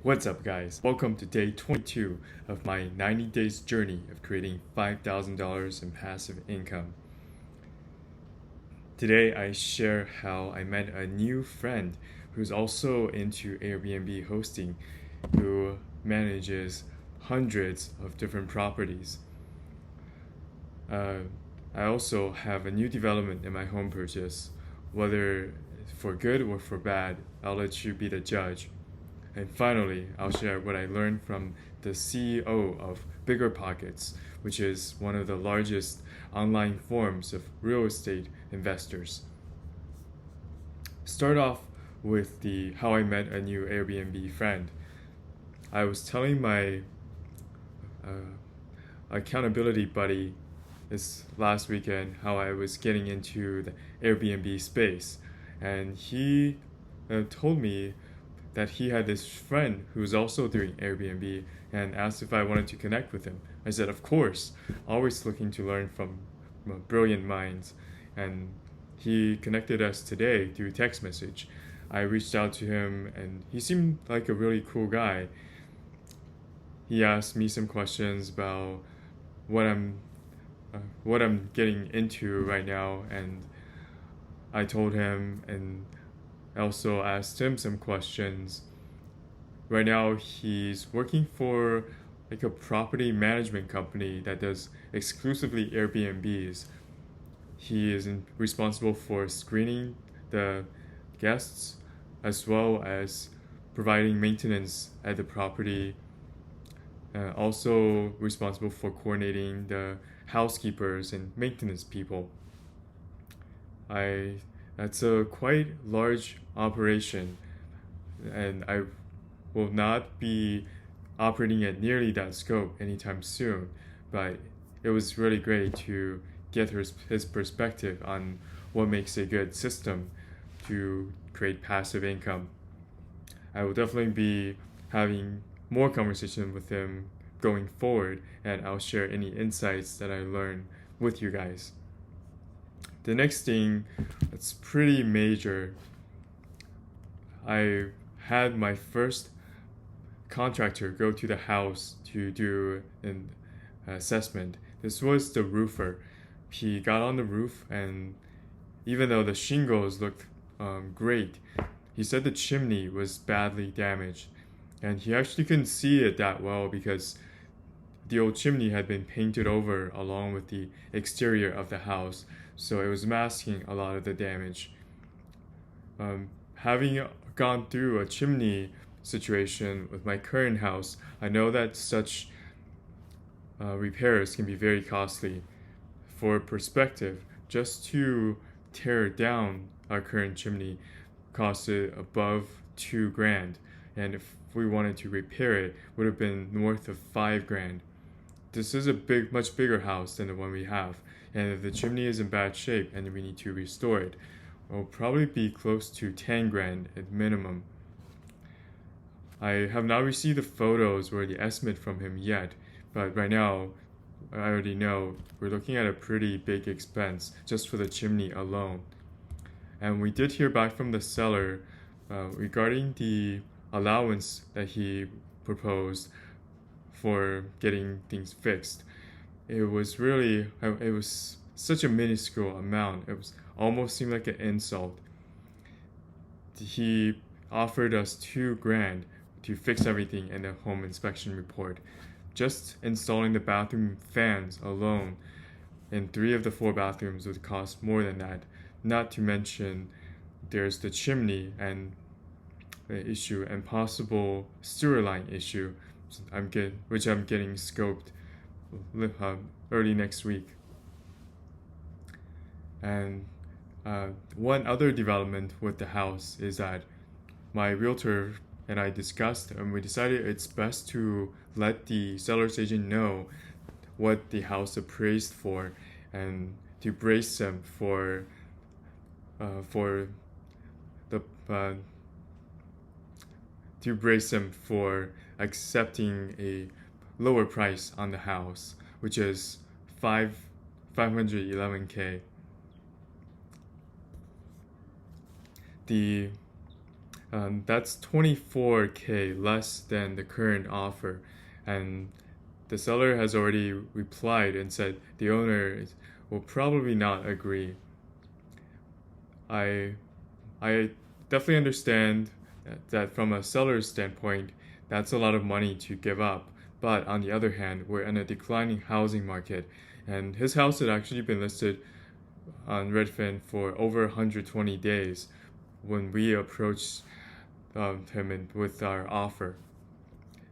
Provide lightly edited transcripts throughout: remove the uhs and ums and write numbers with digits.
What's up, guys? Welcome to day 22 of my 90 days journey of creating $5,000 in passive income. Today, I share how I met a new friend who's also into Airbnb hosting, who manages hundreds of different properties. I also have a new development in my home purchase. Whether for good or for bad, I'll let you be the judge. And finally, I'll share what I learned from the CEO of BiggerPockets, which is one of the largest online forums of real estate investors. Start off with the how I met a new Airbnb friend. I was telling my accountability buddy this last weekend how I was getting into the Airbnb space, and he told me that he had this friend who was also doing Airbnb and asked if I wanted to connect with him. I said, of course, always looking to learn from brilliant minds. And he connected us today through text message. I reached out to him and he seemed like a really cool guy. He asked me some questions about what I'm getting into right now, and I told him, and also asked him some questions. Right now, he's working for like a property management company that does exclusively Airbnbs. He is responsible for screening the guests as well as providing maintenance at the property. Also responsible for coordinating the housekeepers and maintenance people. That's a quite large operation, and I will not be operating at nearly that scope anytime soon. But it was really great to get his perspective on what makes a good system to create passive income. I will definitely be having more conversation with him going forward, and I'll share any insights that I learn with you guys. The next thing that's pretty major, I had my first contractor go to the house to do an assessment. This was the roofer. He got on the roof, and even though the shingles looked great, he said the chimney was badly damaged. And he actually couldn't see it that well because the old chimney had been painted over along with the exterior of the house, so it was masking a lot of the damage. Having gone through a chimney situation with my current house, I know that such repairs can be very costly. For perspective, just to tear down our current chimney costed above $2,000, and if we wanted to repair it, would have been north of $5,000. This is a much bigger house than the one we have, and if the chimney is in bad shape and we need to restore it, it will probably be close to $10,000 at minimum. I have not received the photos or the estimate from him yet, but right now, I already know we're looking at a pretty big expense just for the chimney alone. And we did hear back from the seller regarding the allowance that he proposed for getting things fixed. It was such a minuscule amount. It was almost seemed like an insult. He offered us $2,000 to fix everything in the home inspection report. Just installing the bathroom fans alone in 3 of the 4 bathrooms would cost more than that. Not to mention there's the chimney and the issue and possible sewer line issue, which I'm getting scoped early next week. And one other development with the house is that my realtor and I discussed, and we decided it's best to let the seller's agent know what the house appraised for, and to brace them for accepting a lower price on the house, which is $511K. The That's 24K less than the current offer, and the seller has already replied and said the owner will probably not agree. I I definitely understand that from a seller's standpoint, that's a lot of money to give up. But on the other hand, we're in a declining housing market, and his house had actually been listed on Redfin for over 120 days when we approached him with our offer.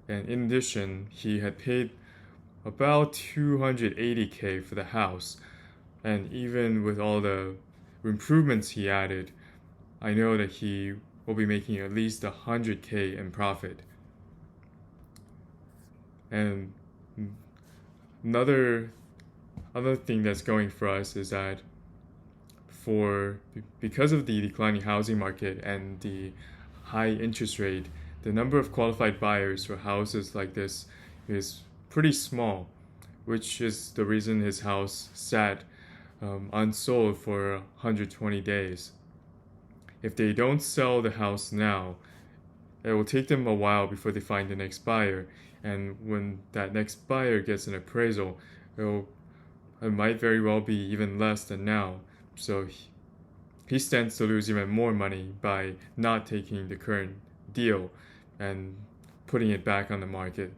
And in addition, he had paid about 280K for the house. And even with all the improvements he added, I know that he will be making at least 100K in profit. And another thing that's going for us is that because of the declining housing market and the high interest rate, the number of qualified buyers for houses like this is pretty small, which is the reason his house sat unsold for 120 days. If they don't sell the house now, it will take them a while before they find the next buyer. And when that next buyer gets an appraisal, it might very well be even less than now. So he stands to lose even more money by not taking the current deal and putting it back on the market.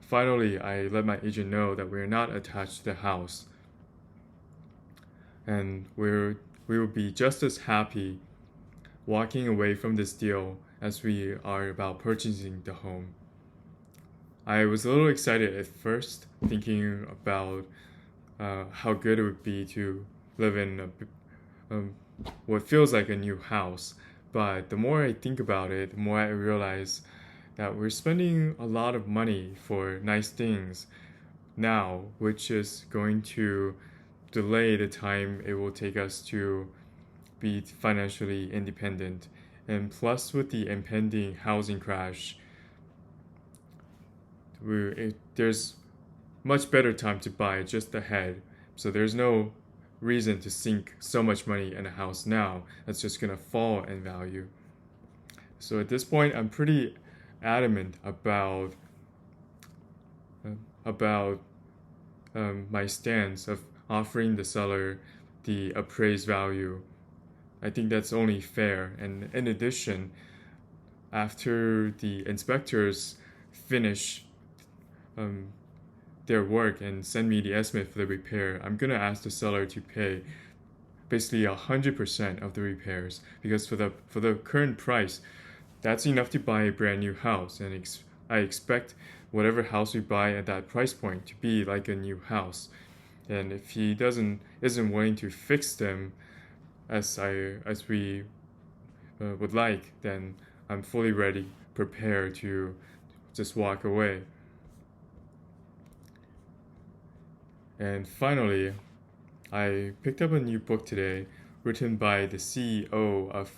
Finally, I let my agent know that we're not attached to the house, and we will be just as happy walking away from this deal as we are about purchasing the home. I was a little excited at first, thinking about how good it would be to live in what feels like a new house. But the more I think about it, the more I realize that we're spending a lot of money for nice things now, which is going to delay the time it will take us to be financially independent. And plus, with the impending housing crash, there's much better time to buy just ahead. So there's no reason to sink so much money in a house now that's just going to fall in value. So at this point, I'm pretty adamant about my stance of offering the seller the appraised value. I think that's only fair. And in addition, after the inspectors finish their work and send me the estimate for the repair, I'm gonna ask the seller to pay basically 100% of the repairs, because for the current price, that's enough to buy a brand new house. And I expect whatever house we buy at that price point to be like a new house. And if he isn't willing to fix them as we would like, then I'm fully ready, prepared to just walk away. And finally, I picked up a new book today written by the CEO of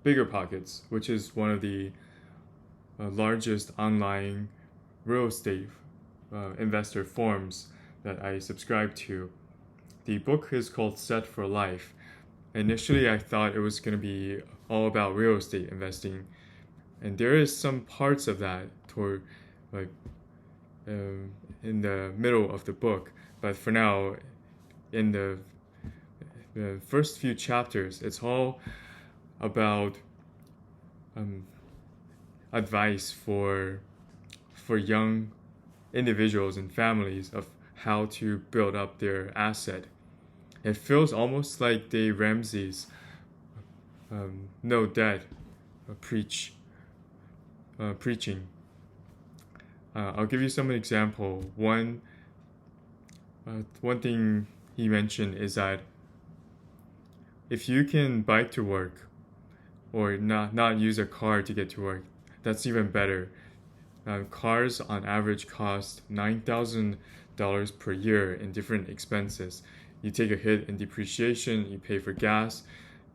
BiggerPockets, which is one of the largest online real estate investor forums that I subscribe to. The book is called Set for Life. Initially, I thought it was going to be all about real estate investing, and there is some parts of that toward like in the middle of the book. But for now, in the first few chapters, it's all about advice for young individuals and families of how to build up their asset. It feels almost like Dave Ramsey's no debt preaching. I'll give you some example. One thing he mentioned is that if you can bike to work or not use a car to get to work, that's even better. Cars on average cost $9,000 per year in different expenses. You take a hit in depreciation, you pay for gas,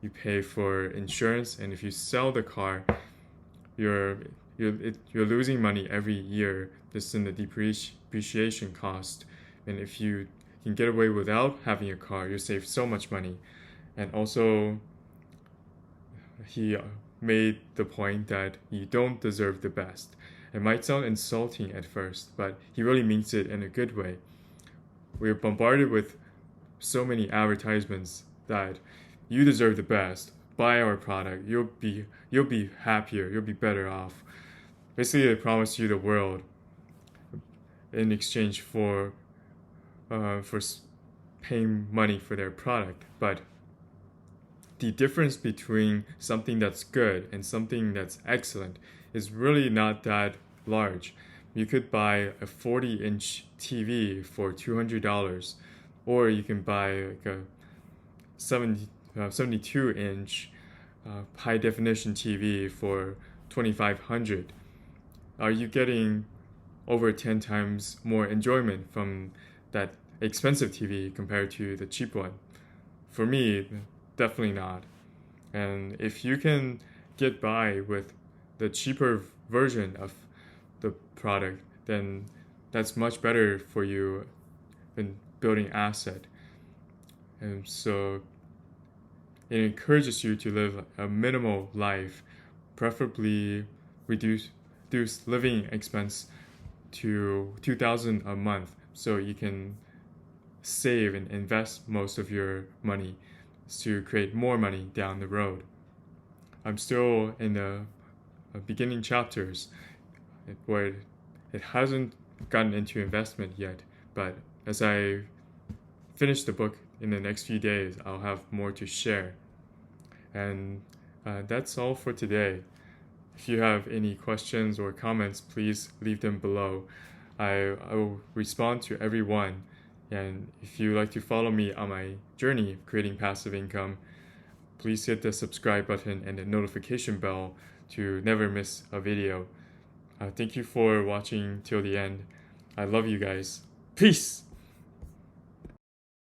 you pay for insurance, and if you sell the car, you're losing money every year just in the depreciation cost. And if you can get away without having a car, you save so much money. And also, he made the point that you don't deserve the best. It might sound insulting at first, but he really means it in a good way. We're bombarded with so many advertisements that you deserve the best. Buy our product. You'll be happier. You'll be better off. Basically, they promise you the world in exchange for paying money for their product. But the difference between something that's good and something that's excellent is really not that large. You could buy a 40-inch TV for $200, or you can buy like a 72-inch high definition TV for $2,500. Are you getting over 10 times more enjoyment from that expensive TV compared to the cheap one? For me, definitely not. And if you can get by with the cheaper version of the product, then that's much better for you than building asset. And so it encourages you to live a minimal life, preferably reduce living expense to $2,000 a month, so you can save and invest most of your money to create more money down the road. I'm still in the beginning chapters where it hasn't gotten into investment yet, but as I finish the book in the next few days, I'll have more to share. And that's all for today. If you have any questions or comments, please leave them below. I will respond to everyone. And if you like to follow me on my journey of creating passive income, please hit the subscribe button and the notification bell to never miss a video. Thank you for watching till the end. I love you guys. Peace!